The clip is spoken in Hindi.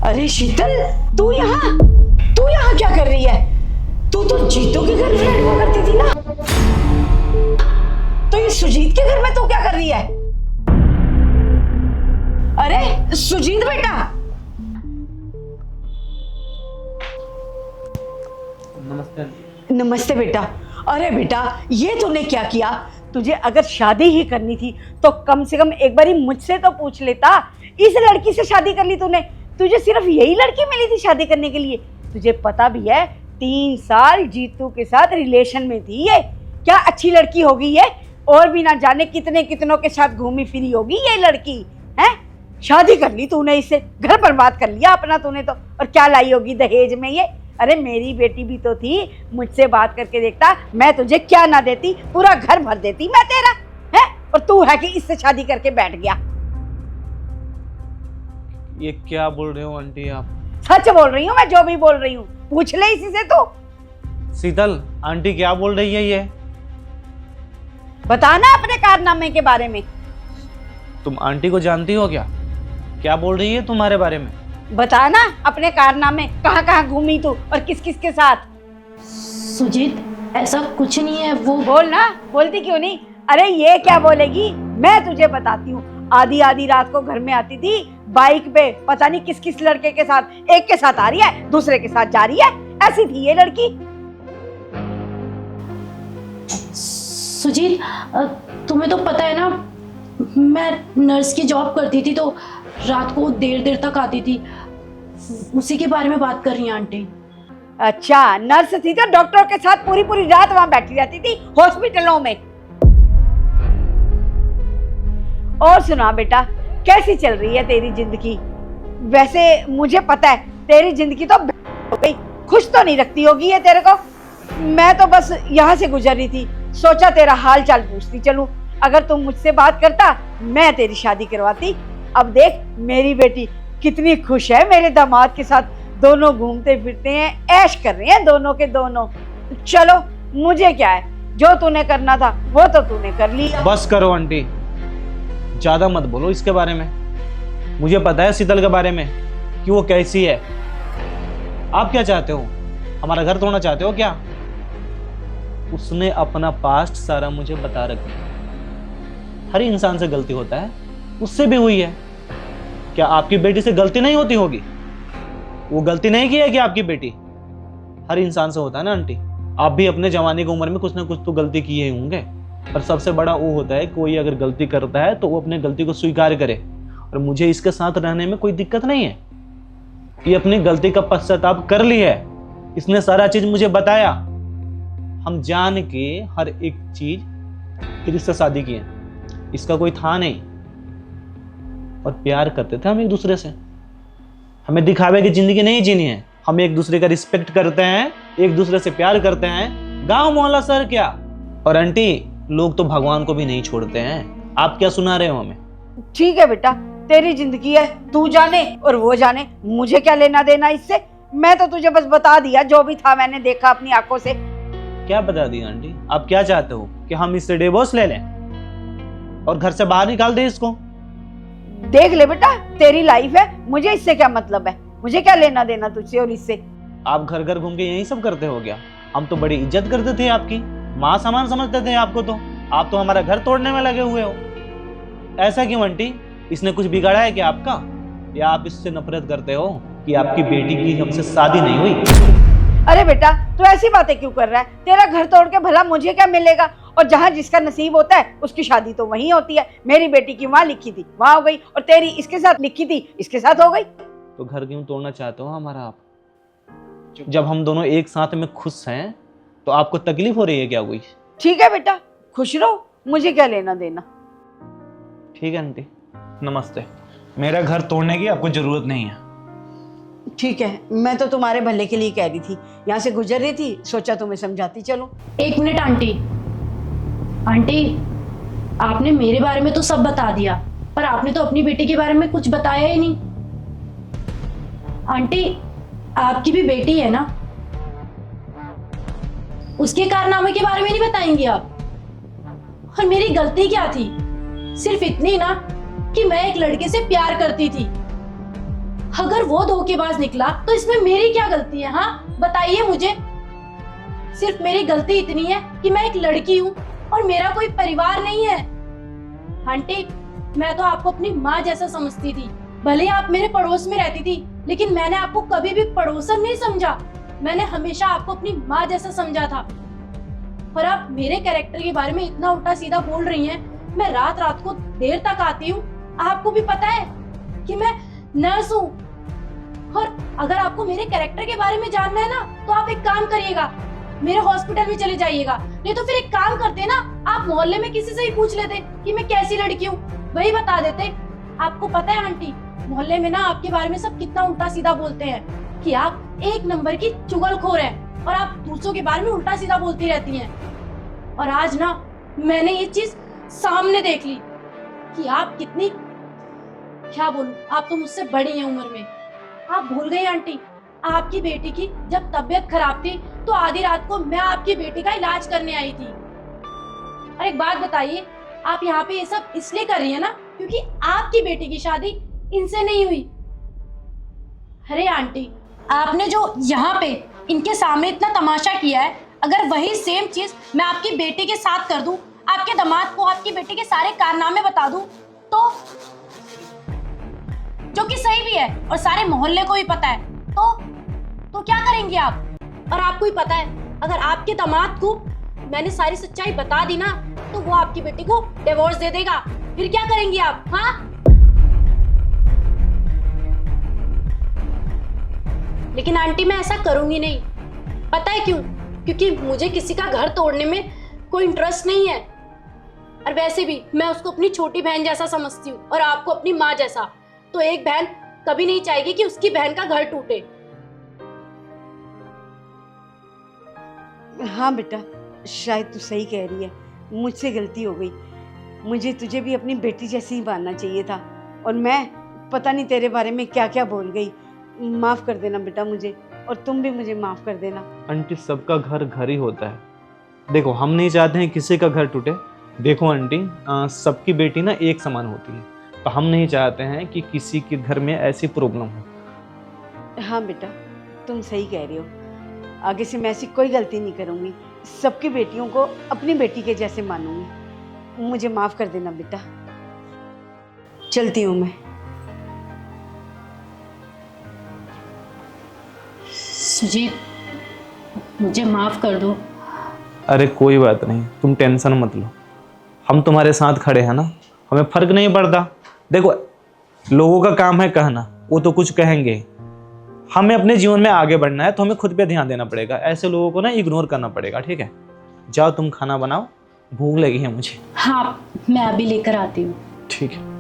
अरे शीतल, तू यहाँ क्या कर रही है? तू तो जीतू के गर्लफ्रेंड हुआ करती थी ना, तो ये सुजीत के घर में तू क्या कर रही है? अरे सुजीत बेटा। नमस्ते। नमस्ते बेटा। अरे बेटा, ये तूने क्या किया? तुझे अगर शादी ही करनी थी तो कम से कम एक बारी मुझसे तो पूछ लेता। इस लड़की से शादी कर ली तूने। तुझे सिर्फ यही लड़की मिली थी शादी करने के लिए? तुझे पता भी है 3 साल जीतू के साथ रिलेशन में थी ये। क्या अच्छी लड़की होगी ये? और भी ना जाने कितने कितनों के साथ घूमी फिरी होगी ये लड़की है। शादी कर ली तूने इससे, घर बर्बाद कर लिया अपना तूने तो। और क्या लाई होगी दहेज में ये? अरे मेरी बेटी भी तो थी, मुझसे बात करके देखता, मैं तुझे क्या ना देती, पूरा घर भर देती मैं तेरा है। और तू है कि इससे शादी करके बैठ गया। ये क्या बोल रहे हो आंटी आप? सच बोल रही हूँ मैं, जो भी बोल रही हूँ। पूछ ले इसी से तू। शीतल, आंटी क्या बोल रही है ये? बताना अपने कारनामे के बारे में। तुम आंटी को जानती हो क्या? क्या बोल रही है तुम्हारे बारे में? बताना अपने कारनामे, कहाँ कहाँ घूमी तू और किस किस के साथ। सुजीत, ऐसा कुछ नहीं है। वो बोल ना, बोलती क्यों नहीं? अरे ये क्या बोलेगी, मैं तुझे बताती हूँ। आधी आधी रात को घर में आती थी बाइक पे, पता नहीं किस किस लड़के के साथ। एक के साथ आ रही है, दूसरे के साथ जा रही है। ऐसी थी ये लड़की। सुजीत, तुम्हें तो पता है ना, मैं नर्स की जॉब करती थी तो रात को देर देर तक आती थी। उसी के बारे में बात कर रही हैं आंटी। अच्छा, नर्स थी तो डॉक्टरों के साथ पूरी पूरी रात वहां बैठी रहती थी हॉस्पिटलों में। और सुना बेटा, कैसी चल रही है तेरी जिंदगी? वैसे मुझे पता है तेरी जिंदगी तो हो गई, खुश तो नहीं रखती होगी ये तेरे को। मैं तो बस यहाँ से गुजर रही थी, सोचा तेरा हाल चाल पूछती चलूं। अगर तुम मुझसे बात करता, मैं तेरी शादी करवाती। अब देख मेरी बेटी कितनी खुश है मेरे दामाद के साथ। दोनों घूमते फिरते हैं, ऐश कर रहे हैं दोनों के दोनों। चलो मुझे क्या है, जो तूने करना था वो तो तूने कर लिया। बस करो आंटी, ज्यादा मत बोलो इसके बारे में। मुझे पता है शीतल के बारे में कि वो कैसी है। आप क्या चाहते हो? हमारा घर तोड़ना चाहते हो क्या? उसने अपना पास्ट सारा मुझे बता रखा। हर इंसान से गलती होता है, उससे भी हुई है। क्या आपकी बेटी से गलती नहीं होती होगी? वो गलती नहीं की है कि आपकी बेटी? हर इंसान से होता है ना आंटी। आप भी अपने जवानी की उम्र में कुछ ना कुछ तो गलती किए होंगे। और सबसे बड़ा वो होता है, कोई अगर गलती करता है तो वो अपने गलती को स्वीकार करे। और मुझे इसके साथ रहने में कोई दिक्कत नहीं है। ये अपनी गलती का पश्चाताप कर ली है, इसने सारा चीज मुझे बताया। हम जान के हर एक चीज फिर इससे शादी किए। इसका कोई था नहीं। और प्यार करते थे हम एक दूसरे से। हमें दिखावे की जिंदगी नहीं जीनी है। हम एक दूसरे का रिस्पेक्ट करते हैं, एक दूसरे से प्यार करते हैं। गांव मोहल्ला शहर क्या। और आंटी, लोग तो भगवान को भी नहीं छोड़ते हैं। आप क्या सुना रहे हो हमें? ठीक है बेटा, तेरी जिंदगी है, तू जाने और वो जाने, मुझे क्या लेना देना इससे। मैं तो तुझे बस बता दिया जो भी था, मैंने देखा अपनी आंखों से। क्या बता दिया आंटी? आप क्या चाहते हो कि हम इससे डिवोर्स ले लें और घर से बाहर निकाल दें इसको? देख ले बेटा, तेरी लाइफ है, मुझे इससे क्या मतलब है? मुझे क्या लेना देना तुझसे और इससे? आप घर घर घूम के यही सब करते हो क्या? हम तो बड़ी इज्जत करते थे आपकी, माँ समान समझते थे आपको। तो आप तो हमारा घर तोड़ने में लगे हुए हो। ऐसा क्यों आंटी? इसने कुछ बिगाड़ा है क्या आपका? या आप इससे नफरत करते हो कि आपकी बेटी की हमसे शादी नहीं हुई? अरे बेटा, तू ऐसी बातें क्यों कर रहा है? तेरा घर तोड़ के भला मुझे क्या मिलेगा? और जहाँ जिसका नसीब होता है उसकी शादी तो वहीं होती है। मेरी बेटी की वहां लिखी थी वहां हो गई, और तेरी इसके साथ लिखी थी इसके साथ हो गई। तो घर क्यों तोड़ना चाहते हो हमारा आप? जब हम दोनों एक साथ में खुश हैं तो आपको तकलीफ हो रही है क्या कोई? ठीक है बेटा, खुश रहो, मुझे क्या लेना देना। ठीक है आंटी, नमस्ते। मेरा घर तोड़ने की आपको जरूरत नहीं है। ठीक है, मैं तो तुम्हारे भले के लिए कह रही थी, यहाँ से गुजर रही थी, सोचा तुम्हें समझाती चलो। 1 मिनट आंटी। आंटी, आपने मेरे बारे में तो सब बता दिया, पर आपने तो अपनी बेटी के बारे में कुछ बताया ही नहीं। आंटी, आपकी भी बेटी है ना, उसके कारनामे के बारे में नहीं बताएंगी आप? और मेरी गलती क्या थी? सिर्फ इतनी ना कि मैं एक लड़के से प्यार करती थी। अगर वो धोखेबाज निकला तो इसमें मेरी क्या गलती है? हाँ बताइए मुझे। सिर्फ मेरी गलती इतनी है कि मैं एक लड़की हूँ और मेरा कोई परिवार नहीं है। आंटी, मैं तो आपको अपनी माँ जैसा समझती थी। भले ही आप मेरे पड़ोस में रहती थी, लेकिन मैंने आपको कभी भी पड़ोसन नहीं समझा। मैंने हमेशा आपको अपनी माँ जैसा समझा था। और आप मेरे कैरेक्टर के बारे में इतना उल्टा सीधा बोल रही हैं। मैं रात रात को देर तक आती हूँ। आपको भी पता है कि मैं नर्स हूँ। और अगर आपको मेरे कैरेक्टर के बारे में जानना है ना, तो आप एक काम करिएगा, मेरे हॉस्पिटल में चले जाइएगा। नहीं तो फिर एक काम करते ना, आप मोहल्ले में किसी से ही पूछ लेते कि मैं कैसी लड़की हूँ, वही बता देते। आपको पता है आंटी, मोहल्ले में ना आपके बारे में सब कितना उल्टा सीधा बोलते हैं कि आप एक नंबर की चुगलखोर हैं और आप दूसरों के बारे में उल्टा सीधा बोलती रहती हैं। और आज ना मैंने ये चीज सामने देख ली कि आप कितनी, क्या बोलूं, आप तो मुझसे बड़ी हैं उम्र में। आप भूल गई आंटी, आपकी बेटी की जब तबीयत खराब थी तो आधी रात को मैं आपकी बेटी का इलाज करने आई थी। और एक बात बताइए, आप यहाँ पे ये सब इसलिए कर रही है ना क्योंकि आपकी बेटी की शादी इनसे नहीं हुई। अरे आंटी, आपने जो यहाँ पे इनके सामने इतना तमाशा किया है, अगर वही सेम चीज मैं आपकी बेटी के साथ कर दूं, आपके दामाद को आपकी बेटी के सारे कारनामे बता दूं, तो जो कि सही भी है और सारे मोहल्ले को भी पता है, तो क्या करेंगे आप? और आपको ही पता है, अगर आपके दामाद को मैंने सारी सच्चाई बता दी ना, तो वो आपकी बेटी को डिवोर्स दे देगा। फिर क्या करेंगी आप? हाँ, लेकिन आंटी मैं ऐसा करूंगी नहीं। पता है क्यों? क्योंकि मुझे किसी का घर तोड़ने में कोई इंटरेस्ट नहीं है। और वैसे भी मैं उसको अपनी छोटी बहन जैसा समझती हूँ और आपको अपनी माँ जैसा। तो एक बहन कभी नहीं चाहेगी कि उसकी बहन का घर टूटे। हाँ बेटा, शायद तू सही कह रही है, मुझसे गलती हो गई। मुझे तुझे भी अपनी बेटी जैसे ही मानना चाहिए था और मैं पता नहीं तेरे बारे में क्या क्या बोल गई। माफ़ कर देना बेटा मुझे, और तुम भी मुझे माफ़ कर देना। आंटी, सबका घर घर ही होता है। देखो, हम नहीं चाहते हैं किसी का घर टूटे। देखो आंटी, सबकी बेटी ना एक समान होती है, तो हम नहीं चाहते हैं कि किसी के घर में ऐसी प्रॉब्लम हो। हाँ बेटा, तुम सही कह रही हो। आगे से मैं ऐसी कोई गलती नहीं करूँगी, सबकी बेटियों को अपनी बेटी के जैसे मानूंगी। मुझे माफ़ कर देना बेटा। चलती हूँ मैं। सुजीत, मुझे माफ कर दो। अरे कोई बात नहीं, तुम टेंशन मत लो, हम तुम्हारे साथ खड़े हैं ना, हमें फर्क नहीं पड़ता। देखो, लोगों का काम है कहना, वो तो कुछ कहेंगे। हमें अपने जीवन में आगे बढ़ना है तो हमें खुद पे ध्यान देना पड़ेगा। ऐसे लोगों को ना इग्नोर करना पड़ेगा, ठीक है? जाओ तुम खाना बनाओ, भूख लगी है मुझे। हाँ, मैं अभी लेकर आती हूँ। ठीक है।